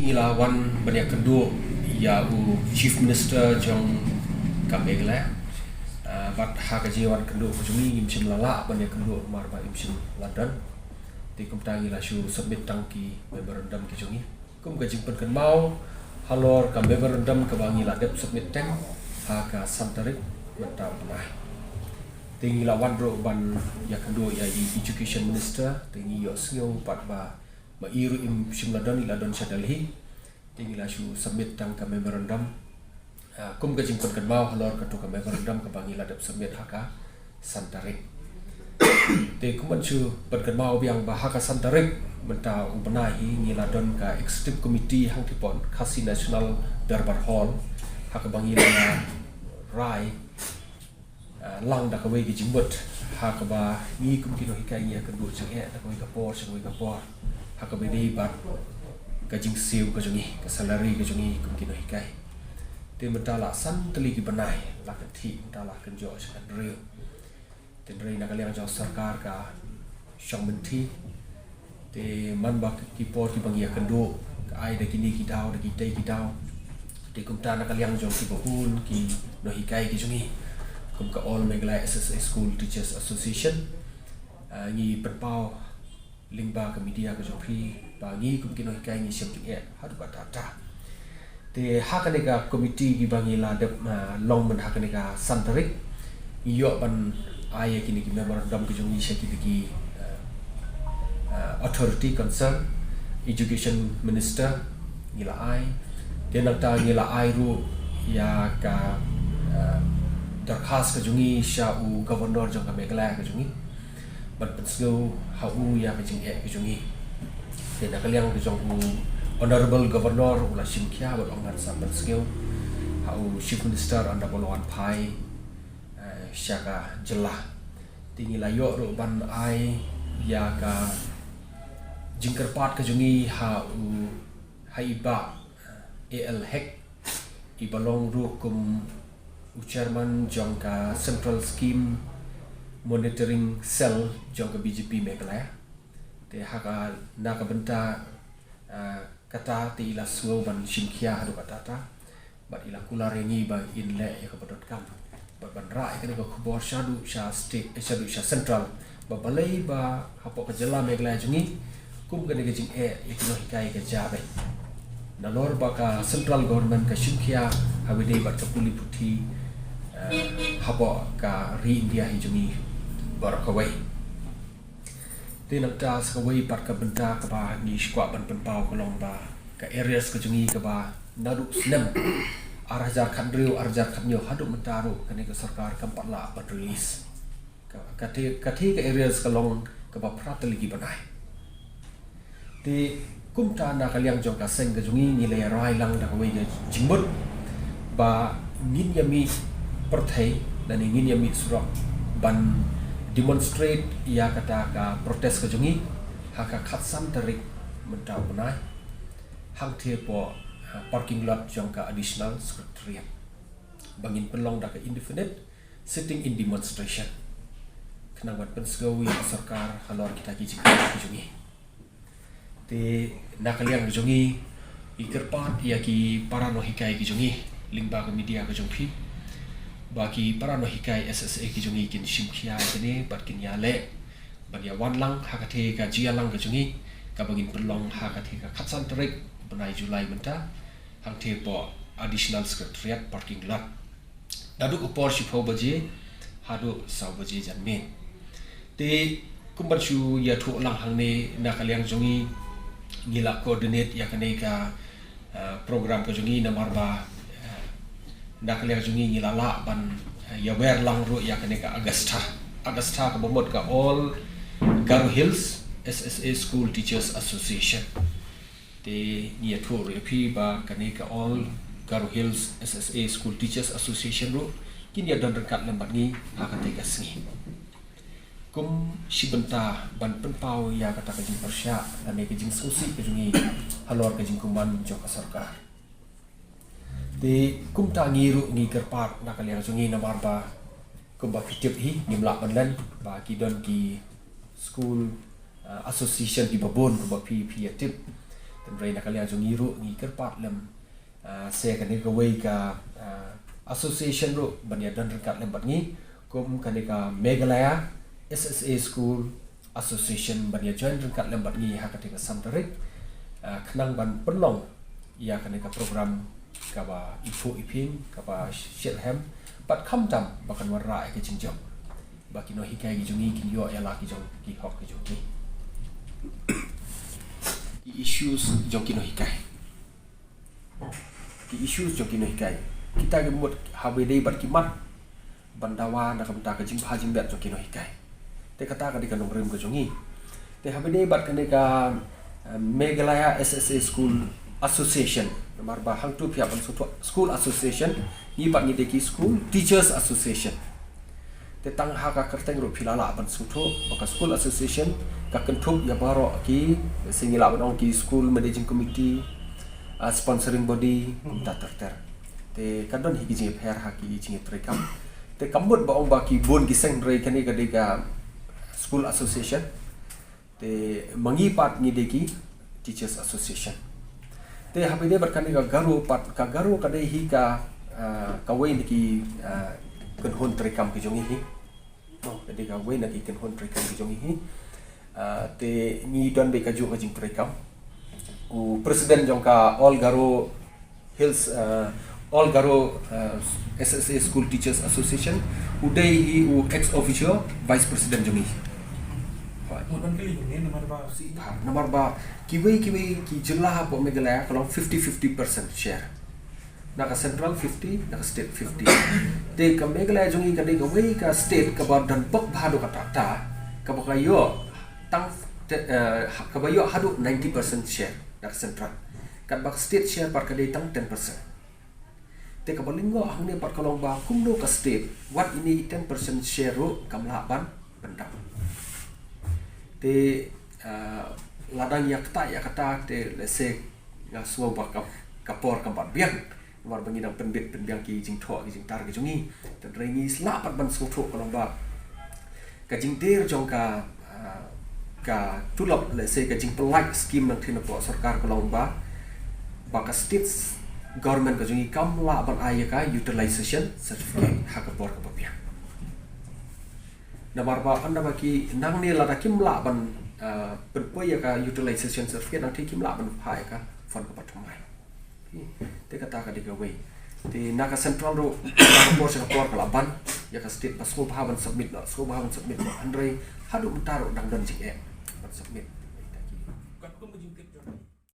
Ilawan banyak kedua ya Chief Minister jong Kamegla bat hakajiwan kedua kujungi imsim lala banyak kedua marba imsim London di kumtangi lasu submit tangki memorandum kujungi kum gajing pen mau halor ka memorandum kebangi ladep submit teng haka santarik mentau penah tinggi lawan ro ban ya kedua ya Education Minister tinggi yo sngeu pat ba iru imsim London iladon sadalhi tinggi lasu submit tang ka memorandum kum gajing pen mau halor ka to ka memorandum kebangi ladep submit haka santarik te kuman chu pen mau biang ba haka santarik mentau benahi ngiladon ka executive committee hang tipon Khasi National Darbar Hall haka bangi la rai lang da kawai gi jimbut haka ba ni kum kino hikai ya kedua cenge da kawai ka por haka ba dei bat gajing siu ka jungi ka salary ka jungi kum kino hikai te mentala san teli gi benai la ka thi mentala kan jo kan real te rei na kaliang jo sarkar ka shong menti te man ba ki por ki bangia kendo ai da kini ki dau da ki tei ki dau te kum ta na kaliang jo ki bahun ki no hikai ki jungi kum ka all Meghalaya SSA School Teachers Association ni penpau lingba ka media ka jopi bagi kum ki no hikai ni siam ki hadu ka tata te hakane ka committee ki bangi la de long men hakane ka santarik yo ban ai kini ki memorandum ki jungi sya ki authority concern Education Minister ngila ai dia nak ta ngila ai ru ya ka darkhas ka jungi sha u governor jong ka Meghalaya ka jungi bat penslo ha u ya ka jing ka jungi dia nak liang ka jong u honorable governor ula simkhya bat ongan sa penslo ha u chief minister anda bolwan pai sha ka jelah tingi layo ru ban ai ya ka jingkar pat ka jungi ha u haiba AL Hek ibalong ru kum chairman jongka Central Scheme Monitoring Cell jongka BJP Meghalaya te haka naka benta kata ti ila suau ban simkhia hadu kata bat ila kularengi ba inle ya kabadot kam ban ra ikani ko khobor shadu sha state shadu sha central ba balai ba hapo ka jela Meghalaya jungi kum kani ke jing ikino hikai ke jabe nalor ba ka central government ka simkhia hawide bat ka puli puthi hapo ka ri India hi jungi barakawai tinang ta skawai pat ka benta ka ba ni skwa ban penpau kolong ba ka areas ka jungi ka ba nadu snem arjar khandriu arjar khanyo hadu mentaru kani ka sarkar kampala ban release ka ka areas ka long ka ba pratali gi banai ti kumta na kaliang jong ka seng ka jungi ni le rai lang da kawai ga jimbut ba ngin yami perthai dan ingin yami surok ban demonstrate ia kata ka protes ka jungi haka khatsan tarik mentau benai hang the po parking lot jong ka additional secretariat bangin pelong da ka indefinite sitting in demonstration kenang bat pensgawi sarkar halor kita ki jungi te nakaliang jungi ikerpat ia ki para no hikai ki jungi lingba ka media ka jongpi baki para no hikai SSA ki jungi kin simkhia kene bat kin yale bagi wan lang hakathe ka jia lang ka jungi ka bagin pelong hakathe ka khatsan tarik benai Julai menta hang the po additional secretariat parking lot dadu upor shipho baje hadu saw baje janmen te kumbat chu ya thu lang hang ne nakaliang jungi ngila coordinate ya kane ka program ka jungi namar ba nakaliang jungi ngilala ban ya wer lang ru ya kane ka Augusta ka bomot ka all Garo Hills SSA School Teachers Association te ni thu ri phi ba kane ka all Garo Hills SSA School Teachers Association ru kin ya don kat lambat ni ha ka te ka singi kum sibenta ban penpau ya kata ka jing persya ane ka jing susi ka jungi halor ka jing kuman jo ka sarkar di kum ta ngiru ngi kerpat nakaliang jungi namar ba kum ba fitip hi nimla banlan ba ki don ki school association di babon kum ba pi tip Tenrei nak kalian jungi ru ngi kerpat lem se kan ka wei ka association ru bania dan rekat lem bat ngi kum kan ka Meghalaya SSA School Association bania join rekat lem bat ngi ha ka santarik kenang ban penlong ia kan ka program ka ba ifu ipin ka ba shilham bat kham tam bakan warai ke jingjong baki no hikai gi jungi kin yo ya la ki jong ki hok ki jong ki issues jong ki no hikai ki issues jong ki no hikai kita ge mut habe dei bat ki mat bandawa na kam ta ka jing pha jing bet jong ki no hikai te kata ka di kanong rem ko jongi te habe dei bat kan ka Meghalaya SSA School Association nomor bahang tu pihak School Association ni bat ni deki School Teachers Association te tang ha ka kerteng ro philala ban sutho maka School Association ka kenthum ya baro ki singila ban ki School Managing Committee sponsoring body ta ter te kadon hi ji pher ha ki ji trekam te kambut ba ong ba ki bon ki seng rei kani ka deka School Association te mangi pat ni deki Teachers Association te habi de berkani ka garu pat ka garu ka dei hi ka wei ni ki kan hon trekam ki jongi hi no jadi ka wei na ki kan hon trekam ki jongi hi te ni don be ka ju ka jing trekam u president jong ka All Garo Hills All Garo SSA School Teachers Association udai hi u ex officio vice president jongi Mudan kali ini nomor ba kiwi ki jelah po Meghalaya kalau 50-50% share naka central 50 naka state 50 te ka Meghalaya jongi ka de ka wei ka state ka ba dan pok bhado ka ta ka ba yo tang ka ba yo hadu 90% share naka central ka ba state share par ka de tang 10% te ka balingo hang ne par kalong ba kumno ka state what ini 10% share ro kamla ban benda te ladang ya kata te lese nga suang ba kapor kampat biang war bangi dang penbit penbiang ki jing tho ki jing tar ki jungi te rengi sla pat ban su tho kalong ba ka jing der jong ka tulap lese ka jing pelai scheme nang thina po sarkar kalong ba ka states government ka jungi kamla ban aya ka utilization certificate ha ka por ka biang namar ba anda baki nang ni la kim la ban penpoya ka utilization certificate nang kim la ban phai ka fon ka pathumai te kata ka diga wei te naka central ro por sa por ka ban ya ka state pas ko bhavan submit no andre hadu mtaro dang dan jik ban submit Kat ko mo jingkit